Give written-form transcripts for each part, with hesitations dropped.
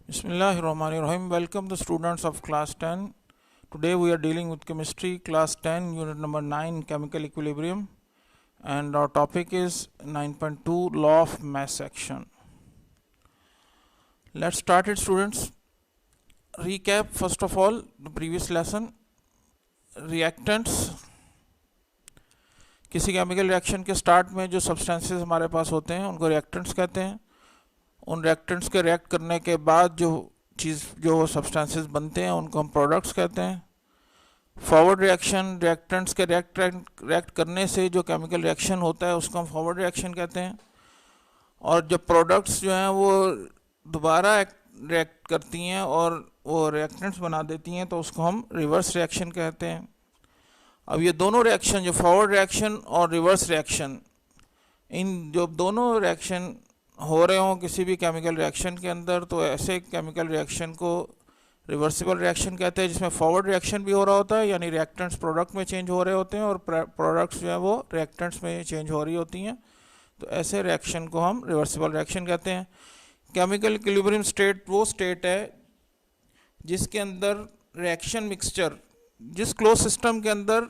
Bismillahirrahmanirrahim. Welcome the students of class 10. Today we are dealing with chemistry class 10 unit number 9 chemical equilibrium, and our topic is 9.2 law of mass action. Let's start it, students. Recap first of all the previous lesson. Reactants, किसी chemical reaction के start में जो substances हमारे पास होते हैं उनको reactants कहते हैं। उन रिएक्टेंट्स के रिएक्ट करने के बाद जो सब्सटेंसेस बनते हैं उनको हम प्रोडक्ट्स कहते हैं। फॉरवर्ड रिएक्शन, रिएक्टेंट्स के रिएक्ट करने से जो केमिकल रिएक्शन होता है उसको हम फॉरवर्ड रिएक्शन कहते हैं। और जब प्रोडक्ट्स जो हैं वो दोबारा रिएक्ट करती हैं और वो रिएक्टेंट्स बना देती हैं तो उसको हम रिवर्स रिएक्शन कहते हैं। अब ये दोनों रिएक्शन, जो फॉरवर्ड रिएक्शन और रिवर्स रिएक्शन, इन जो दोनों रिएक्शन हो रहे हों किसी भी केमिकल रिएक्शन के अंदर, तो ऐसे केमिकल रिएक्शन को रिवर्सिबल रिएक्शन कहते हैं, जिसमें फॉरवर्ड रिएक्शन भी हो रहा होता है, यानी रिएक्टेंट्स प्रोडक्ट में चेंज हो रहे होते हैं और प्रोडक्ट्स जो है वो रिएक्टेंट्स में चेंज हो रही होती हैं। तो ऐसे रिएक्शन को हम रिवर्सिबल रिएक्शन कहते हैं। केमिकल इक्विलिब्रियम स्टेट वो स्टेट है जिसके अंदर रिएक्शन मिक्सचर, जिस क्लोज सिस्टम के अंदर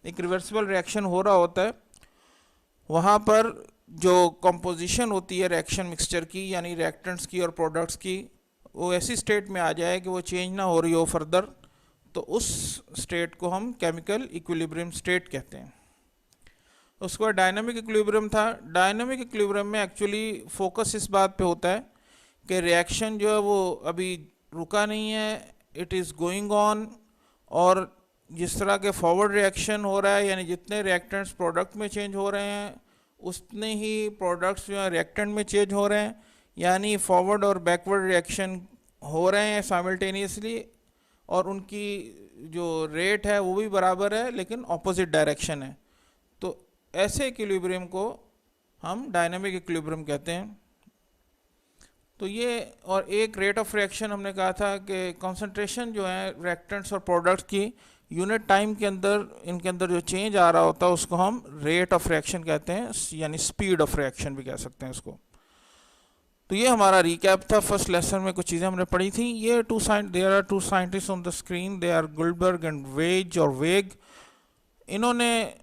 एक रिवर्सिबल रिएक्शन हो रहा होता है, वहाँ पर जो कंपोजिशन होती है रिएक्शन मिक्सचर की, यानी रिएक्टेंट्स की और प्रोडक्ट्स की, वो ऐसी स्टेट में आ जाए कि वो चेंज ना हो रही हो फर्दर, तो उस स्टेट को हम केमिकल इक्विलिब्रियम स्टेट कहते हैं। उसके बाद डायनामिक इक्विलिब्रियम था। डायनामिक इक्विलिब्रियम में एक्चुअली फोकस इस बात पे होता है कि रिएक्शन जो है वो अभी रुका नहीं है, इट इज़ गोइंग ऑन, और जिस तरह के फॉरवर्ड रिएक्शन हो रहा है, यानी जितने रिएक्टेंट्स प्रोडक्ट में चेंज हो रहे हैं उतने ही प्रोडक्ट्स जो है रिएक्टेंट में चेंज हो रहे हैं, यानी फॉरवर्ड और बैकवर्ड रिएक्शन हो रहे हैं साइमल्टेनियसली, और उनकी जो रेट है वो भी बराबर है लेकिन ऑपोजिट डायरेक्शन है। तो ऐसे इक्विलिब्रियम को हम डायनामिक इक्विलिब्रियम कहते हैं। तो ये, और एक रेट ऑफ रिएक्शन हमने कहा था कि कंसंट्रेशन जो है रिएक्टेंट्स और प्रोडक्ट्स की यूनिट टाइम के अंदर, इनके अंदर जो चेंज आ रहा होता है उसको हम रेट ऑफ रिएक्शन कहते हैं, यानी स्पीड ऑफ रिएक्शन भी कह सकते हैं इसको। तो ये हमारा रिकैप था। फर्स्ट लेसन में कुछ चीज़ें हमने पढ़ी थी। ये there are two scientist on the screen, they are Guldberg and Waage और वेग। इन्होंने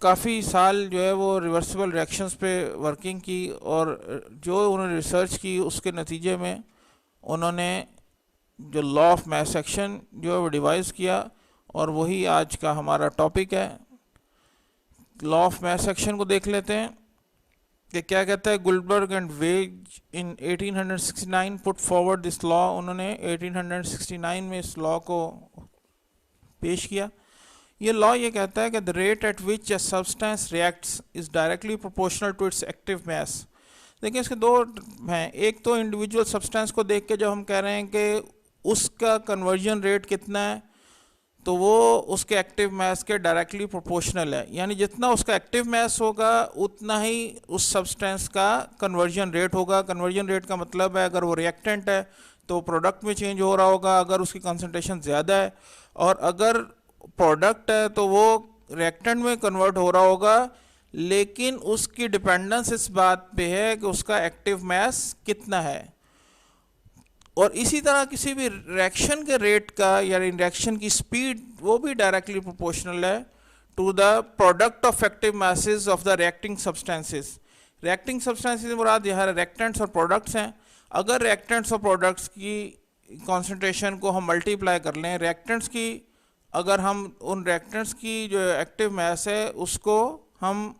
काफ़ी साल जो है वो रिवर्सिबल रिएक्शंस पे वर्किंग की, और जो उन्होंने रिसर्च की उसके नतीजे में उन्होंने जो लॉ ऑफ मास एक्शन जो है वो डिवाइस किया, और वही आज का हमारा टॉपिक है। लॉ ऑफ मास एक्शन को देख लेते हैं कि क्या कहता है। Guldberg and Waage in 1869 put forward this law. उन्होंने 1869 में इस लॉ को पेश किया। ये लॉ ये कहता है कि the rate at which a substance reacts is directly proportional to its active mass. देखिए इसके दो हैं। एक तो इंडिविजुअल सब्सटेंस को देख के जब हम कह रहे हैं कि उसका कन्वर्जन रेट कितना है, तो वो उसके एक्टिव मास के डायरेक्टली प्रोपोर्शनल है, यानी जितना उसका एक्टिव मास होगा उतना ही उस सब्सटेंस का कन्वर्जन रेट होगा। कन्वर्जन रेट का मतलब है अगर वो रिएक्टेंट है तो प्रोडक्ट में चेंज हो रहा होगा अगर उसकी कंसंट्रेशन ज़्यादा है, और अगर प्रोडक्ट है तो वो रिएक्टेंट में कन्वर्ट हो रहा होगा, लेकिन उसकी डिपेंडेंस इस बात पे है कि उसका एक्टिव मास कितना है। और इसी तरह किसी भी रिएक्शन के रेट का या रिएक्शन की स्पीड वो भी डायरेक्टली प्रोपोर्शनल है to the product of active masses of the reacting substances. Reacting substances मुराद यहाँ रिएक्टेंट्स और प्रोडक्ट्स हैं। अगर रिएक्टेंट्स और प्रोडक्ट्स की कॉन्सेंट्रेशन को हम मल्टीप्लाई कर लें, रिएक्टेंट्स की, अगर हम उन रिएक्टेंट्स की जो एक्टिव मास है उसको हम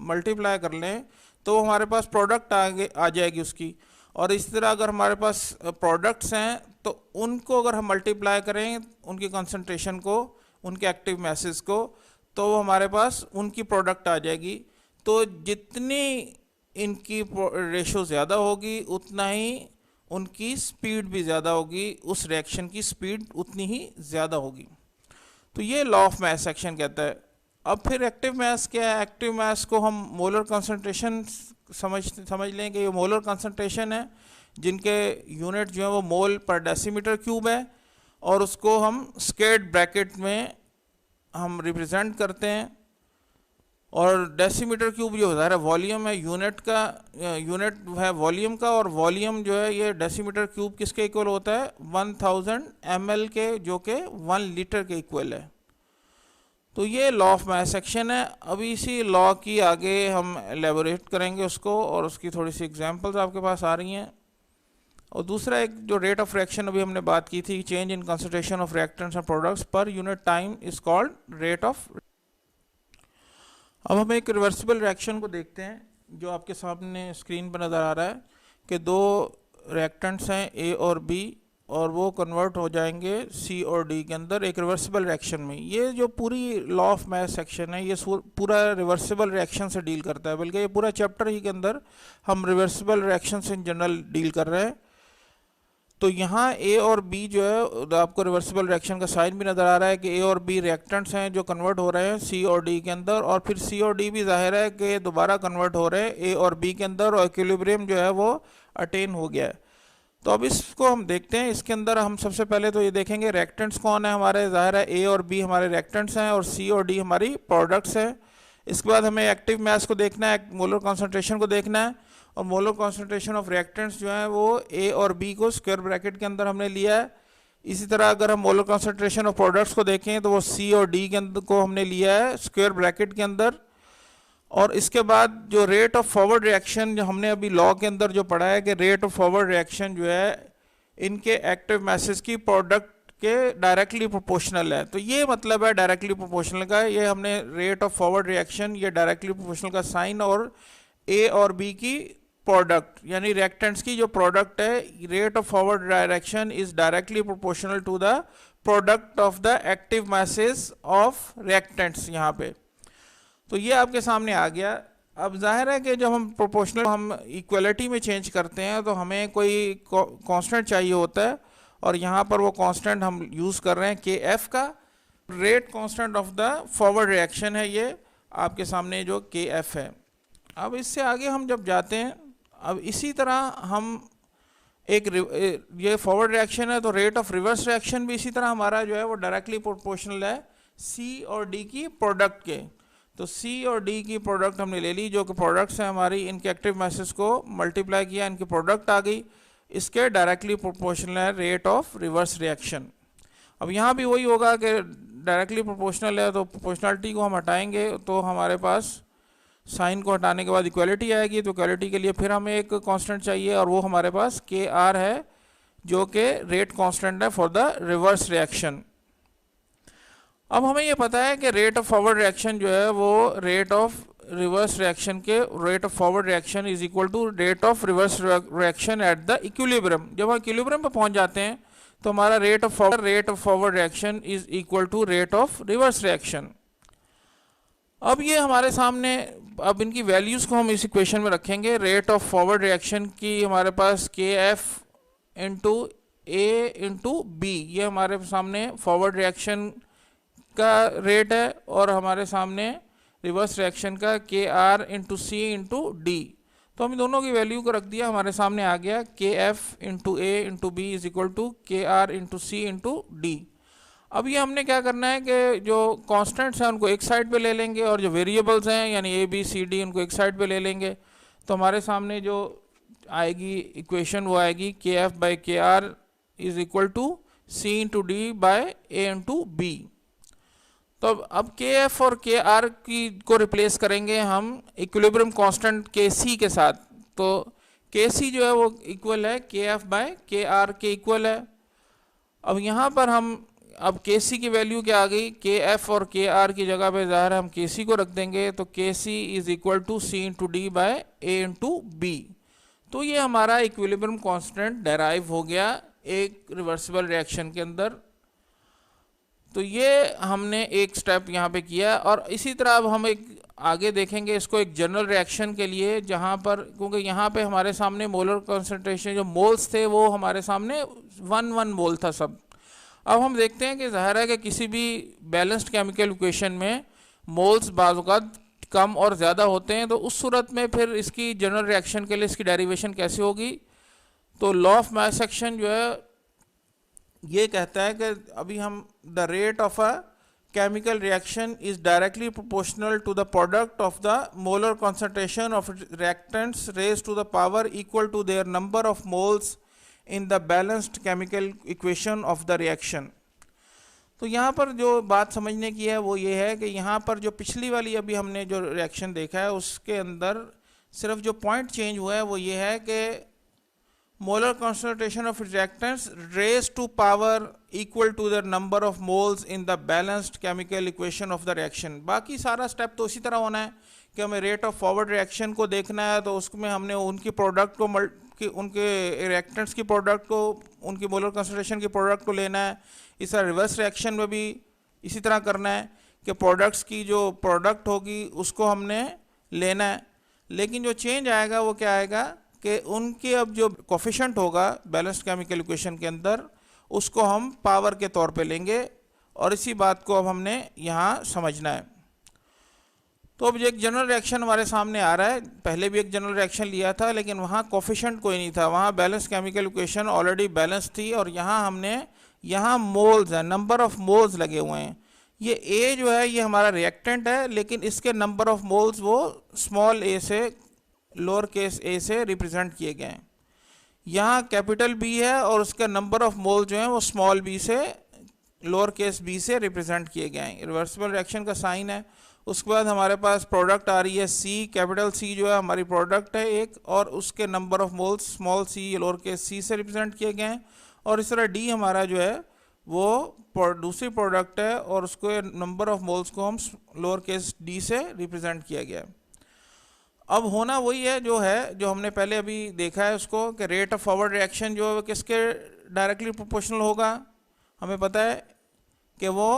मल्टीप्लाई कर लें तो हमारे पास प्रोडक्ट आ जाएगी उसकी। और इस तरह अगर हमारे पास प्रोडक्ट्स हैं तो उनको अगर हम मल्टीप्लाई करें उनकी कंसंट्रेशन को, उनके एक्टिव मासेस को, तो हमारे पास उनकी प्रोडक्ट आ जाएगी। तो जितनी इनकी रेशो ज़्यादा होगी उतना ही उनकी स्पीड भी ज़्यादा होगी, उस रिएक्शन की स्पीड उतनी ही ज़्यादा होगी। तो ये लॉ ऑफ मास एक्शन कहता है। अब फिर एक्टिव मास क्या है। एक्टिव मास को हम मोलर कंसंट्रेशन समझ लें कि ये मोलर कंसंट्रेशन है, जिनके यूनिट जो है वो मोल पर डेसीमीटर क्यूब है, और उसको हम स्क्वेयर्ड ब्रैकेट में हम रिप्रेजेंट करते हैं। और डेसीमीटर क्यूब जो ज़ाहिर है वॉल्यूम है, यूनिट का यूनिट है वॉल्यूम का, और वॉल्यूम जो है ये डेसीमीटर क्यूब किसके इक्वल होता है, 1000 ml के, जो कि 1 लीटर के इक्वल है। तो ये लॉ ऑफ मास सेक्शन है। अभी इसी लॉ की आगे हम एलेबोरेट करेंगे उसको, और उसकी थोड़ी सी एग्जांपल्स आपके पास आ रही हैं। और दूसरा एक जो रेट ऑफ रिएक्शन अभी हमने बात की थी, change in concentration of reactants and products per unit time is called rate of. अब हम एक रिवर्सिबल रिएक्शन को देखते हैं जो आपके सामने स्क्रीन पर नज़र आ रहा है कि दो रिएक्टेंट्स हैं ए और बी, और वो कन्वर्ट हो जाएंगे सी और डी के अंदर एक रिवर्सिबल रिएक्शन में। ये जो पूरी लॉ ऑफ मास सेक्शन है ये पूरा रिवर्सिबल रिएक्शन से डील करता है, बल्कि ये पूरा चैप्टर ही के अंदर हम रिवर्सिबल रिएक्शन से इन जनरल डील कर रहे हैं। तो यहाँ ए और बी जो है आपको रिवर्सिबल रिएक्शन का साइन भी नज़र आ रहा है कि ए और बी रिएक्टेंट्स हैं जो कन्वर्ट हो रहे हैं सी और डी के अंदर, और फिर सी और डी भी जाहिर है कि दोबारा कन्वर्ट हो रहे हैं ए और बी के अंदर, और इक्विलिब्रियम जो है वो अटेन हो गया है। तो अब इसको हम देखते हैं। इसके अंदर हम सबसे पहले तो ये देखेंगे रिएक्टेंट्स कौन है हमारे, जाहिर है ए और बी हमारे रिएक्टेंट्स हैं और सी और डी हमारी प्रोडक्ट्स हैं। इसके बाद हमें एक्टिव मास को देखना है, मोलर कॉन्सेंट्रेशन को देखना है, और मोलर कॉन्सेंट्रेशन ऑफ रिएक्टेंट्स जो है वो ए और बी को स्क्वायर ब्रैकेट के अंदर हमने लिया है। इसी तरह अगर हम मोलर कॉन्सेंट्रेशन ऑफ प्रोडक्ट्स को देखें तो वो सी और डी के अंदर को हमने लिया है स्क्वायर ब्रैकेट के अंदर। और इसके बाद जो रेट ऑफ फॉरवर्ड रिएक्शन जो हमने अभी लॉ के अंदर जो पढ़ा है कि रेट ऑफ फॉरवर्ड रिएक्शन जो है इनके एक्टिव मैसेज की प्रोडक्ट के डायरेक्टली प्रोपोर्शनल है। तो ये मतलब है डायरेक्टली प्रोपोर्शनल का, ये हमने रेट ऑफ फॉरवर्ड रिएक्शन ये डायरेक्टली प्रोपोर्शनल का साइन, और ए और बी की प्रोडक्ट यानी रिएक्टेंट्स की जो प्रोडक्ट है, rate of forward direction is directly proportional to the product of the active masses of reactants यहाँ पे। तो ये आपके सामने आ गया। अब जाहिर है कि जब हम प्रोपोर्शनल हम इक्वलिटी में चेंज करते हैं तो हमें कोई कांस्टेंट चाहिए होता है, और यहाँ पर वो कांस्टेंट हम यूज़ कर रहे हैं के एफ का। Rate constant of the forward reaction है ये आपके सामने जो के एफ है। अब इससे आगे हम जब जाते हैं, अब इसी तरह हम एक ये फॉरवर्ड रिएक्शन है तो रेट ऑफ रिवर्स रिएक्शन भी इसी तरह हमारा जो है वो डायरेक्टली प्रोपोर्शनल है सी और डी की प्रोडक्ट के। तो सी और डी की प्रोडक्ट हमने ले ली, जो कि प्रोडक्ट्स हैं हमारी, इनके एक्टिव मैसेज को मल्टीप्लाई किया, इनकी प्रोडक्ट आ गई, इसके डायरेक्टली प्रोपोर्शनल है रेट ऑफ रिवर्स रिएक्शन। अब यहाँ भी वही होगा कि डायरेक्टली प्रोपोर्शनल है तो प्रोपोर्शनलिटी को हम हटाएंगे तो हमारे पास साइन को हटाने के बाद इक्वलिटी आएगी। तो इक्वलिटी के लिए फिर हमें एक कांस्टेंट चाहिए, और वो हमारे पास के आर है जो कि रेट कांस्टेंट है फॉर द रिवर्स रिएक्शन। अब हमें ये पता है कि रेट ऑफ फॉरवर्ड रिएक्शन जो है वो रेट ऑफ रिवर्स रिएक्शन के rate of forward reaction is equal to rate of reverse reaction at the equilibrium. जब हम इक्विलिब्रियम पर पहुंच जाते हैं तो हमारा rate of forward reaction is equal to rate of reverse reaction. अब ये हमारे सामने, अब इनकी वैल्यूज़ को हम इस इक्वेशन में रखेंगे। रेट ऑफ फॉरवर्ड रिएक्शन की हमारे पास के F into A into B, ये हमारे सामने फॉरवर्ड रिएक्शन का रेट है, और हमारे सामने रिवर्स रिएक्शन का K R into C into D. तो हम दोनों की वैल्यू को रख दिया, हमारे सामने आ गया K F into A into B is equal to K R into C into D. अब ये हमने क्या करना है कि जो कांस्टेंट्स हैं उनको एक साइड पे ले लेंगे, और जो वेरिएबल्स हैं यानी ए बी सी डी उनको एक साइड पे ले लेंगे। तो हमारे सामने जो आएगी इक्वेशन वो आएगी K F by K R is equal to C into D by A into B. तो अब के एफ और के आर की को रिप्लेस करेंगे हम इक्विलिब्रियम कांस्टेंट के सी के साथ। तो के सी जो है वो इक्वल है के एफ बाय के आर के इक्वल है। अब यहाँ पर हम अब के सी की वैल्यू क्या आ गई, के एफ और के आर की जगह पे ज़ाहिर है हम के सी को रख देंगे। तो K C is equal to C into D by A into B. तो ये हमारा इक्विलिब्रियम कांस्टेंट डेराइव हो गया एक रिवर्सिबल रिएक्शन के अंदर। तो ये हमने एक स्टेप यहाँ पे किया, और इसी तरह अब हम एक आगे देखेंगे इसको एक जनरल रिएक्शन के लिए, जहाँ पर क्योंकि यहाँ पे हमारे सामने मोलर कॉन्सेंट्रेशन जो मोल्स थे वो हमारे सामने 1 मोल था सब। अब हम देखते हैं कि ज़ाहिर है कि किसी भी बैलेंस्ड केमिकल इक्वेशन में मोल्स बाज़ औक़ात कम और ज़्यादा होते हैं, तो उस सूरत में फिर इसकी जनरल रिएक्शन के लिए इसकी डेरिवेशन कैसे होगी। तो लॉ ऑफ मास सेक्शन जो है ये कहता है कि अभी हम the rate of a chemical reaction is directly proportional to the product of the molar concentration of reactants raised to the power equal to their number of moles in the balanced chemical equation of the reaction. तो यहाँ पर जो बात समझने की है वो ये है कि यहाँ पर जो पिछली वाली अभी हमने जो रिएक्शन देखा है उसके अंदर सिर्फ जो पॉइंट चेंज हुआ है वो ये है कि molar concentration of reactants raised to power equal to the number of moles in the balanced chemical equation of the reaction. बाकी सारा स्टेप तो उसी तरह होना है कि हमें रेट ऑफ फॉरवर्ड रिएक्शन को देखना है, तो उसमें हमने उनकी प्रोडक्ट को उनके रिएक्टेंट्स की प्रोडक्ट को उनकी मोलर कंसंट्रेशन की प्रोडक्ट को लेना है. इस तरह रिवर्स रिएक्शन में भी इसी तरह करना है कि प्रोडक्ट्स की जो प्रोडक्ट होगी उसको हमने लेना है. लेकिन जो चेंज आएगा वो क्या आएगा कि उनके अब जो कोफिशिएंट होगा बैलेंस्ड केमिकल इक्वेशन के अंदर उसको हम पावर के तौर पे लेंगे, और इसी बात को अब हमने यहाँ समझना है. तो अब एक जनरल रिएक्शन हमारे सामने आ रहा है. पहले भी एक जनरल रिएक्शन लिया था लेकिन वहाँ कोफिशिएंट कोई नहीं था, वहाँ balanced chemical equation already balance थी, और यहाँ मोल्स हैं, नंबर ऑफ मोल्स लगे हुए हैं. ये ए जो है ये हमारा रिएक्टेंट है, लेकिन इसके नंबर ऑफ मोल्स वो स्मॉल ए से लोअर केस ए से रिप्रेजेंट किए गए हैं. यहाँ कैपिटल बी है और उसका नंबर ऑफ मोल जो है वो स्मॉल बी से लोअर केस बी से रिप्रेजेंट किए गए हैं. रिवर्सिबल रिएक्शन का साइन है. उसके बाद हमारे पास प्रोडक्ट आ रही है सी, कैपिटल सी जो है हमारी प्रोडक्ट है एक, और उसके number of moles small C lower case C से रिप्रेजेंट किए गए हैं. और इस तरह डी हमारा जो है वो दूसरी प्रोडक्ट है और उसको नंबर ऑफ मोल्स को हम लोअर केस डी से रिप्रेजेंट किया गया है. अब होना वही है जो हमने पहले अभी देखा है उसको, कि रेट ऑफ फॉरवर्ड रिएक्शन जो है वो किसके डायरेक्टली प्रोपोर्शनल होगा. हमें पता है कि वो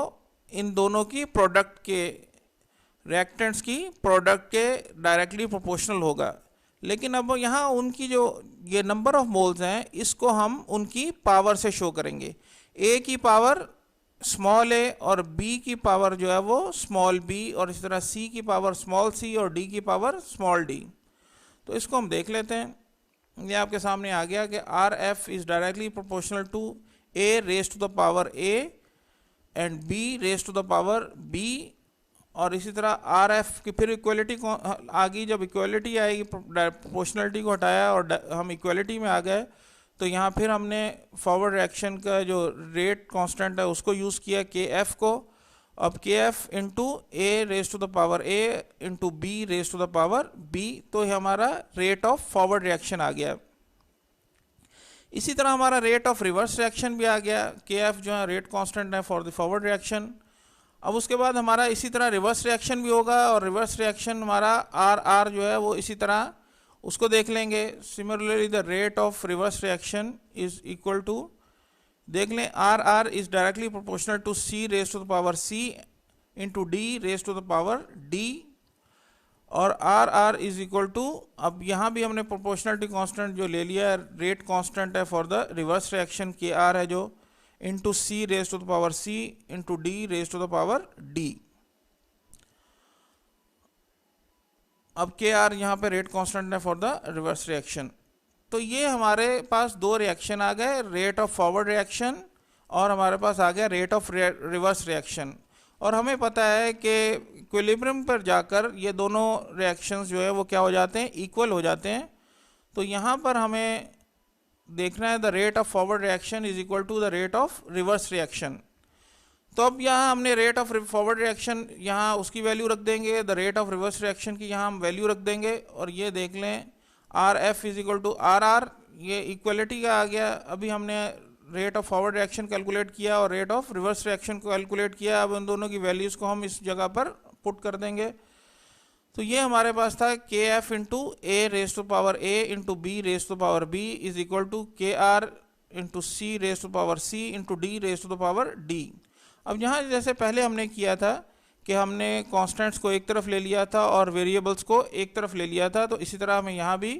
इन दोनों की प्रोडक्ट के रिएक्टेंट्स की प्रोडक्ट के डायरेक्टली प्रोपोर्शनल होगा. लेकिन अब यहाँ उनकी जो ये नंबर ऑफ मोल्स हैं इसको हम उनकी पावर से शो करेंगे. ए की पावर स्मॉल ए और बी की पावर जो है वो स्मॉल बी, और इस तरह सी की पावर स्मॉल सी और डी की पावर स्मॉल डी. तो इसको हम देख लेते हैं. ये आपके सामने आ गया कि R F is directly proportional to A raise to the power A and B raise to the power B. और इसी तरह आर एफ की फिर इक्वलिटी आ गई. जब इक्वलिटी आएगी, प्रोपोर्शनलिटी को हटाया और हम इक्वलिटी में आ गए, तो यहाँ फिर हमने फॉरवर्ड रिएक्शन का जो रेट कांस्टेंट है उसको यूज़ किया के एफ को. अब K F into A raise to the power A into B raise to the power B, तो ये हमारा रेट ऑफ फॉरवर्ड रिएक्शन आ गया. इसी तरह हमारा रेट ऑफ रिवर्स रिएक्शन भी आ गया. के एफ जो है रेट कांस्टेंट है फॉर द फॉरवर्ड रिएक्शन. अब उसके बाद हमारा इसी तरह रिवर्स रिएक्शन भी होगा, और रिवर्स रिएक्शन हमारा आर आर जो है वो इसी तरह उसको देख लेंगे. Similarly the rate of reverse reaction is equal to, देख लें, R R is directly proportional to C raise to the power C into D raise to the power D. और R R is equal to, अब यहाँ भी हमने proportionality constant जो ले लिया है, रेट कांस्टेंट है for the reverse reaction K R है जो into C raise to the power C into D raise to the power D. अब के आर यहाँ पे रेट कांस्टेंट है फॉर द रिवर्स रिएक्शन. तो ये हमारे पास दो रिएक्शन आ गए, रेट ऑफ फॉरवर्ड रिएक्शन और हमारे पास आ गया रेट ऑफ रिवर्स रिएक्शन. और हमें पता है कि इक्विलिब्रियम पर जाकर ये दोनों रिएक्शंस जो है वो क्या हो जाते हैं, इक्वल हो जाते हैं. तो यहाँ पर हमें देखना है the rate of forward reaction is equal to the rate of reverse reaction. तो अब यहाँ हमने रेट ऑफ फॉरवर्ड रिएक्शन यहाँ उसकी वैल्यू रख देंगे, the rate of reverse reaction की यहाँ हम वैल्यू रख देंगे. और ये देख लें R F is equal to R R, ये इक्वलिटी का आ गया. अभी हमने rate of forward reaction calculate किया और रेट ऑफ रिवर्स रिएक्शन को कैलकुलेट किया. अब उन दोनों की वैल्यूज़ को हम इस जगह पर पुट कर देंगे. तो ये हमारे पास था K F into A raise to power A into B raise to power B is equal to K R into C raise to power C into D raise to the power D. अब यहाँ जैसे पहले हमने किया था कि हमने constants को एक तरफ ले लिया था और वेरिएबल्स को एक तरफ ले लिया था, तो इसी तरह हमें यहाँ भी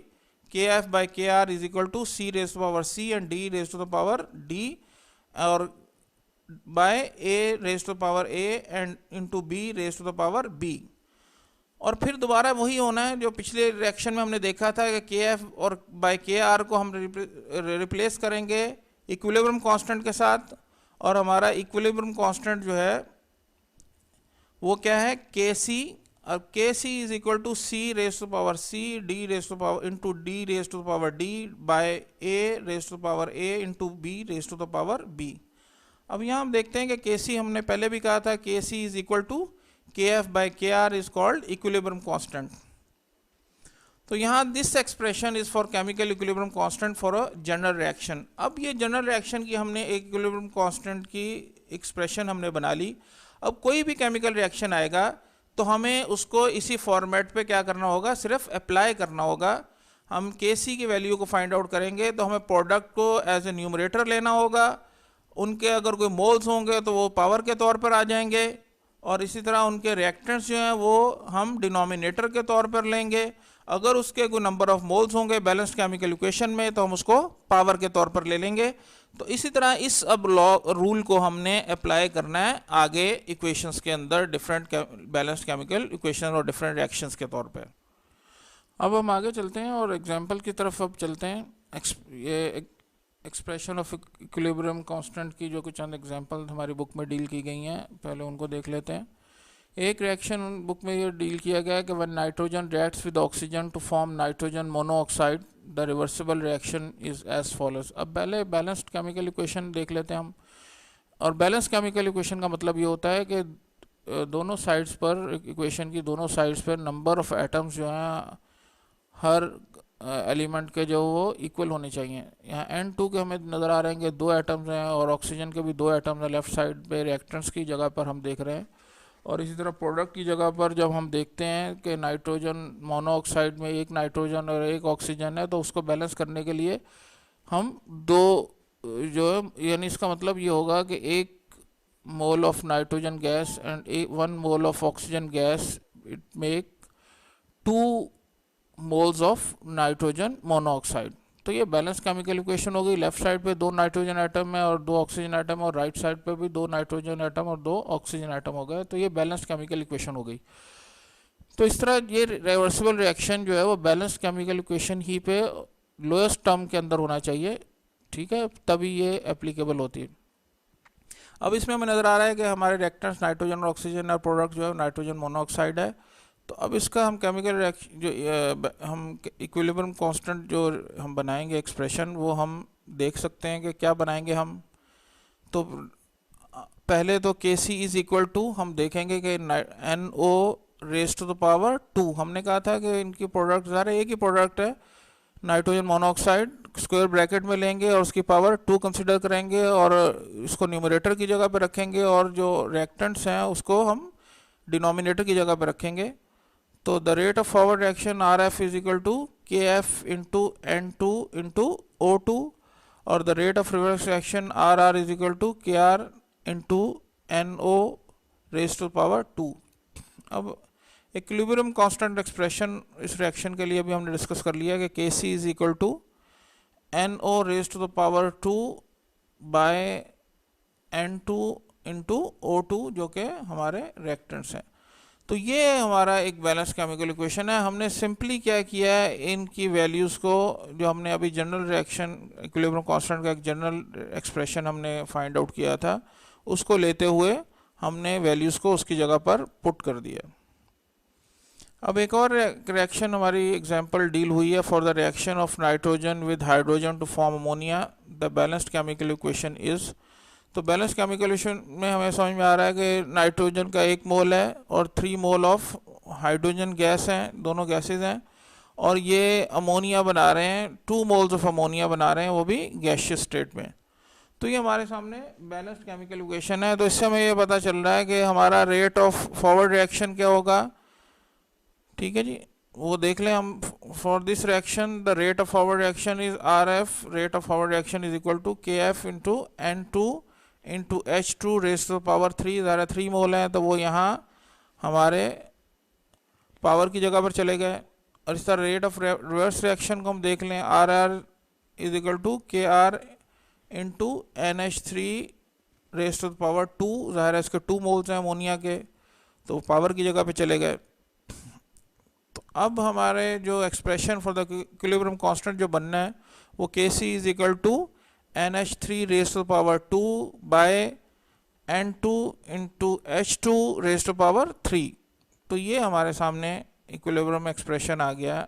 K F by K R is equal to C raise to power C and D raise to the power D, और by A raise to power A and into B raise to the power B. और फिर दोबारा वही होना है जो पिछले reaction में हमने देखा था कि के एफ और बाई के आर को हम रिप्लेस करेंगे इक्विलिब्रियम कांस्टेंट के साथ, और हमारा इक्विलिब्रियम कांस्टेंट जो है वो क्या है, के सी। अब K C is equal to C raise to power C D raise to power into D raise to power D by A raise to power A into B raise to the power B. अब यहाँ हम देखते हैं कि के सी हमने पहले भी कहा था, K C is equal to K F by K R is called equilibrium constant. तो यहाँ this expression is for chemical equilibrium constant for a general reaction. अब ये जनरल रिएक्शन की हमने एक इक्विलिब्रियम कांस्टेंट की एक्सप्रेशन हमने बना ली। अब कोई भी केमिकल रिएक्शन आएगा तो हमें उसको इसी फॉर्मेट पे क्या करना होगा, सिर्फ अप्लाई करना होगा। हम के सी की वैल्यू को फाइंड आउट करेंगे तो हमें प्रोडक्ट को एज ए न्यूमरेटर लेना होगा, उनके अगर कोई मोल्स होंगे तो वो पावर के तौर पर आ जाएंगे, और इसी तरह उनके रिएक्टेंट्स जो हैं वो हम डिनोमिनेटर के तौर पर लेंगे। अगर उसके कोई नंबर ऑफ मोल्स होंगे बैलेंस्ड केमिकल इक्वेशन में तो हम उसको पावर के तौर पर ले लेंगे। तो इसी तरह इस अब लॉ रूल को हमने अप्लाई करना है आगे इक्वेशंस के अंदर, डिफरेंट बैलेंस्ड केमिकल इक्वेशन और डिफरेंट रिएक्शंस के तौर पे। अब हम आगे चलते हैं और एग्जांपल की तरफ अब चलते हैं। ये एक्सप्रेशन ऑफ इक्विलिब्रियम कांस्टेंट की जो कुछ चंद एग्जांपल हमारी बुक में डील की गई हैं, पहले उनको देख लेते हैं। एक रिएक्शन बुक में ये डील किया गया है कि when nitrogen reacts with oxygen to form nitrogen monoxide the reversible reaction is as follows. अब पहले बैलेंस्ड केमिकल इक्वेशन देख लेते हैं हम। और बैलेंस केमिकल इक्वेशन का मतलब ये होता है कि दोनों साइड्स पर, इक्वेशन की दोनों साइड्स पर नंबर ऑफ एटम्स जो हैं हर एलिमेंट के जो वो इक्वल होने चाहिए। यहाँ N2 के हमें नज़र आ रहे हैं कि 2 एटम्स हैं और ऑक्सीजन के भी 2 एटम्स हैं लेफ्ट साइड पे रिएक्टेंट्स की जगह पर हम देख रहे हैं। और इसी तरह प्रोडक्ट की जगह पर जब हम देखते हैं कि नाइट्रोजन मोनोऑक्साइड में एक नाइट्रोजन और एक ऑक्सीजन है तो उसको बैलेंस करने के लिए हम 2 जो है, यानी इसका मतलब ये होगा कि 1 mole of nitrogen gas and 1 mole of oxygen gas it make 2 moles of nitrogen monoxide. तो ये बैलेंस केमिकल इक्वेशन हो गई। लेफ्ट साइड पे 2 नाइट्रोजन एटम है और 2 ऑक्सीजन एटम, और राइट साइड पे भी 2 नाइट्रोजन एटम और 2 ऑक्सीजन एटम हो गए। तो ये बैलेंस केमिकल इक्वेशन हो गई। तो इस तरह ये रिवर्सिबल रिएक्शन जो है वो बैलेंस केमिकल इक्वेशन ही पे लोएस्ट टर्म के अंदर होना चाहिए, ठीक है, तभी ये एप्लीकेबल होती है। अब इसमें हमें नज़र आ रहा है कि हमारे रिएक्टेंट्स नाइट्रोजन और ऑक्सीजन और प्रोडक्ट जो है नाइट्रोजन मोनोऑक्साइड है। तो अब इसका हम केमिकल रिएक्शन जो हम इक्विलिब्रियम कांस्टेंट जो हम बनाएंगे एक्सप्रेशन, वो हम देख सकते हैं कि क्या बनाएंगे हम। तो पहले तो K C is equal to हम देखेंगे कि NO raise to the power 2। हमने कहा था कि इनकी प्रोडक्ट सारे एक ही प्रोडक्ट है, नाइट्रोजन मोनोऑक्साइड, स्क्वायर ब्रैकेट में लेंगे और उसकी पावर 2 कंसिडर करेंगे और इसको न्यूमरेटर की जगह पे रखेंगे और जो रिएक्टेंट्स हैं उसको हम डिनोमिनेटर की जगह पे रखेंगे। तो the rate of forward reaction RF is equal to KF into N2 into O2 और the rate of reverse reaction RR is equal to KR into NO raise to power 2। अब इक्विलिब्रियम कांस्टेंट एक्सप्रेशन इस reaction के लिए भी हमने discuss कर लिया कि KC is equal to NO raise to the power 2 by N2 into O2 जो कि हमारे रिएक्टेंट्स हैं। तो ये हमारा एक बैलेंस केमिकल इक्वेशन है। हमने सिंपली क्या किया है, इनकी वैल्यूज़ को जो हमने अभी जनरल रिएक्शन इक्विलिब्रियम कांस्टेंट का एक जनरल एक्सप्रेशन हमने फाइंड आउट किया था, उसको लेते हुए हमने वैल्यूज़ को उसकी जगह पर पुट कर दिया। अब एक और रिएक्शन हमारी एग्जांपल डील हुई है for the reaction of nitrogen with hydrogen to form ammonia the balanced chemical equation is. तो बैलेंस केमिकल इक्वेशन में हमें समझ में आ रहा है कि नाइट्रोजन का 1 मोल है और 3 मोल ऑफ हाइड्रोजन गैस हैं, दोनों गैसेज हैं, और ये अमोनिया बना रहे हैं, 2 मोल्स ऑफ अमोनिया बना रहे हैं, वो भी गैसियस स्टेट में। तो ये हमारे सामने बैलेंस्ड केमिकल इक्वेशन है। तो इससे हमें ये पता चल रहा है कि हमारा रेट ऑफ फॉरवर्ड रिएक्शन क्या होगा, ठीक है जी, वो देख लें हम। For this reaction the rate of forward reaction is RF, rate of forward reaction is equal to KF into N2 into H2 raise to power 3। ज़रा 3 मोल हैं तो वो यहाँ हमारे पावर की जगह पर चले गए। और इस तरह रेट ऑफ रिवर्स रिएक्शन को हम देख लें, RR is equal to KR into NH3 raise to power 2। ज़ाहिर है इसके 2 मोल्स हैं अमोनिया के, तो पावर की जगह पे चले गए। तो अब हमारे जो expression for the equilibrium constant जो बनना है वो KC is equal to NH3 raise to power 2 by N2 into H2 raise to power 3। तो ये हमारे सामने इक्विलिब्रियम एक्सप्रेशन आ गया,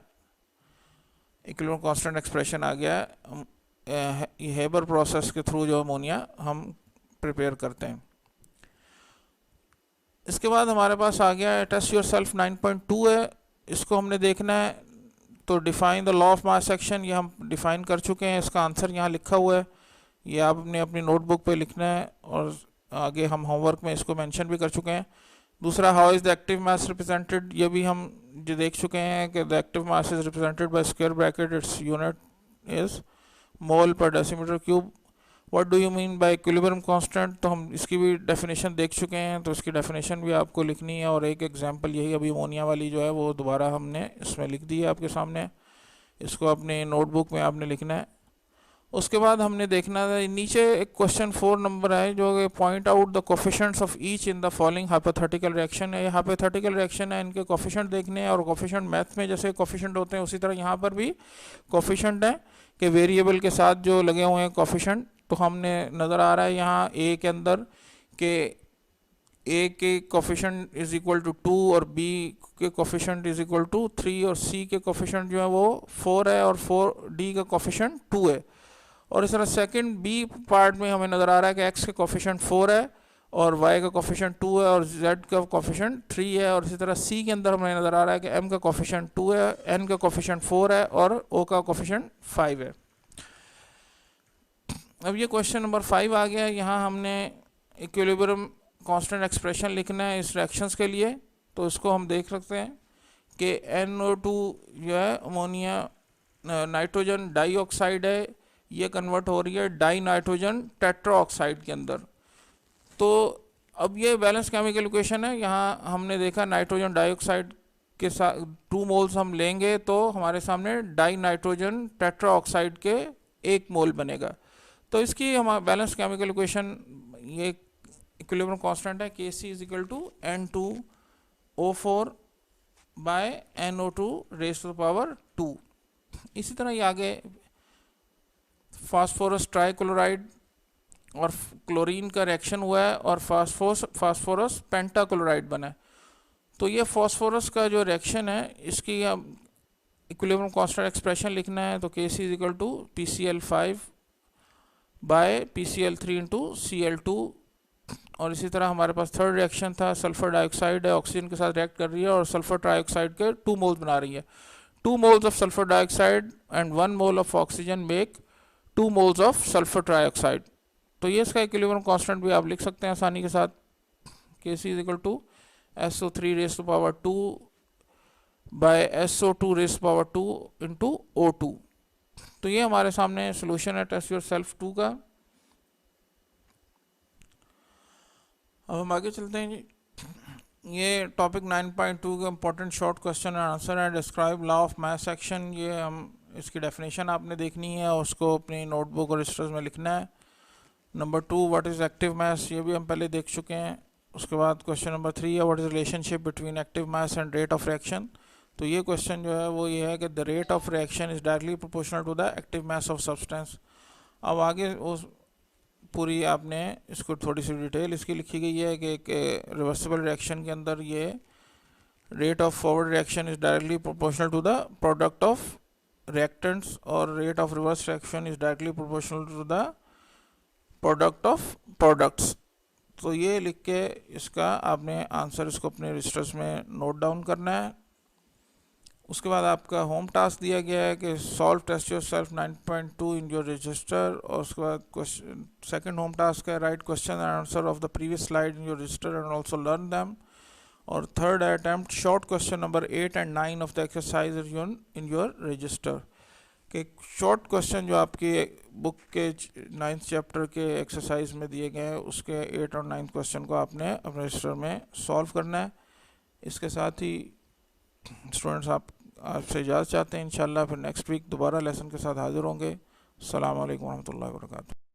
इक्विलिब्रियम कांस्टेंट एक्सप्रेशन आ गया हेबर प्रोसेस के थ्रू जो अमोनिया हम प्रिपेयर करते हैं। इसके बाद हमारे पास आ गया टेस्ट योर सेल्फ 9.2 है, इसको हमने देखना है। तो define the law of mass action, ये हम डिफाइन कर चुके हैं, इसका आंसर यहाँ लिखा हुआ है, ये आपने अपनी नोटबुक पे लिखना है और आगे हम होमवर्क में इसको मेंशन भी कर चुके हैं। दूसरा, how is the active mass represented, ये भी हम जो देख चुके हैं कि the active mass is represented by square bracket, its unit is mole per decimetre cube. What do you mean by equilibrium constant, तो हम इसकी भी डेफिनेशन देख चुके हैं, तो इसकी डेफिनेशन भी आपको लिखनी है। और एक एग्जांपल यही अभी अमोनिया वाली जो है वो दोबारा हमने इसमें लिख दी है आपके सामने, इसको अपने नोटबुक में आपने लिखना है। उसके बाद हमने देखना है नीचे एक क्वेश्चन 4 नंबर है जो point out the coefficients of each in the following hypothetical reaction है। ये हाइपोथेटिकल रिएक्शन है, इनके कोफिशिएंट देखने हैं, और कोफिशिएंट मैथ में जैसे कोफिशिएंट होते हैं उसी तरह यहाँ पर भी कोफिशिएंट है कि वेरिएबल के साथ जो लगे हुए हैं कोफिशिएंट। तो हमने नज़र आ रहा है यहाँ ए के अंदर के ए के कोफिशिएंट इज इक्वल टू 2 और बी के कोफिशिएंट इज इक्वल टू 3 और सी के कोफिशिएंट जो है वो 4 है और 4 डी का कोफिशिएंट 2 है। और इस तरह सेकंड बी पार्ट में हमें नज़र आ रहा है कि एक्स का कोफिशिएंट 4 है और वाई का कोफिशिएंट 2 है और जेड का कोफिशिएंट 3 है। और इसी तरह सी के अंदर हमें नज़र आ रहा है कि एम का कोफिशिएंट 2 है, एन का कोफिशिएंट 4 है और ओ का कोफिशिएंट 5 है। अब ये क्वेश्चन नंबर 5 आ गया, यहाँ हमने इक्विलिब्रियम कांस्टेंट एक्सप्रेशन लिखना है इस रिएक्शंस के लिए। तो इसको हम देख सकते हैं कि NO2 जो है अमोनिया नाइट्रोजन डाइऑक्साइड है, ये कन्वर्ट हो रही है डाई नाइट्रोजन टेट्राऑक्साइड के अंदर। तो अब ये बैलेंस केमिकल इक्वेशन है, यहाँ हमने देखा नाइट्रोजन डाइऑक्साइड के साथ 2 मोल्स हम लेंगे तो हमारे सामने डाई नाइट्रोजन टेट्राऑक्साइड के 1 मोल बनेगा। तो इसकी हमारा बैलेंस केमिकल इक्वेशन ये इक्विलिब्रियम कांस्टेंट है Kc is equal to N2O4 by NO2 raise to the power 2। इसी तरह ये आगे फास्फोरस ट्राइक्लोराइड और क्लोरीन का रिएक्शन हुआ है और फास्फोरस पेंटाक्लोराइड बना है। तो ये फास्फोरस का जो रिएक्शन है इसकी इक्विलिब्रियम कांस्टेंट एक्सप्रेशन लिखना है। तो Kc is equal to PCl5 by PCl3 into Cl2। और इसी तरह हमारे पास थर्ड रिएक्शन था, सल्फर डाइऑक्साइड है ऑक्सीजन के साथ रिएक्ट कर रही है और सल्फर ट्राइऑक्साइड के 2 मोल्स बना रही है। 2 moles of sulphur dioxide and 1 mole of oxygen make 2 moles of sulphur trioxide. तो ये इसका इक्विलिब्रियम कांस्टेंट भी आप लिख सकते हैं आसानी के साथ, Kc is equal to SO3 raise to power 2 by SO2 raise to power 2 into O2। तो ये हमारे सामने सोल्यूशन है टेस्ट योर सेल्फ 2 का। अब हम आगे चलते हैं जी। ये टॉपिक 9.2 का important short question and answer है, describe law of mass action. ये हम इसकी डेफिनेशन आपने देखनी है और उसको अपनी नोटबुक और रजिस्टर्स में लिखना है। Number 2, what is active mass, ये भी हम पहले देख चुके हैं। उसके बाद क्वेश्चन नंबर 3 है, what is relationship between active mass and rate of reaction. तो ये क्वेश्चन जो है वो ये है कि the rate of reaction is directly proportional to the active mass of substance. अब आगे उस पूरी आपने इसको थोड़ी सी डिटेल इसकी लिखी गई है कि एक रिवर्सिबल रिएक्शन के अंदर ये rate of forward reaction is directly proportional to the product of reactants और rate of reverse reaction is directly proportional to the product of products. तो ये लिख के इसका आपने आंसर इसको अपने रजिस्टर्स में नोट डाउन करना है। उसके बाद आपका होम टास्क दिया गया है कि solve test yourself 9.2 in your register. और उसके बाद क्वेश्चन सेकंड होम टास्क है, write question and answer of the previous slide in your register and also learn them. और third attempt short question number 8 and 9 of the exercise in your register. के short question जो आपकी book के 9th chapter के exercise में दिए गए हैं उसके 8 और 9 क्वेश्चन को आपने अपने रजिस्टर में सॉल्व करना है। इसके साथ ही स्टूडेंट्स आपसे इजाज़त चाहते हैं। इंशाल्लाह फिर नेक्स्ट वीक दोबारा लेसन के साथ हाजिर होंगे। अस्सलाम वालेकुम रहमतुल्लाहि व बरकातुहू।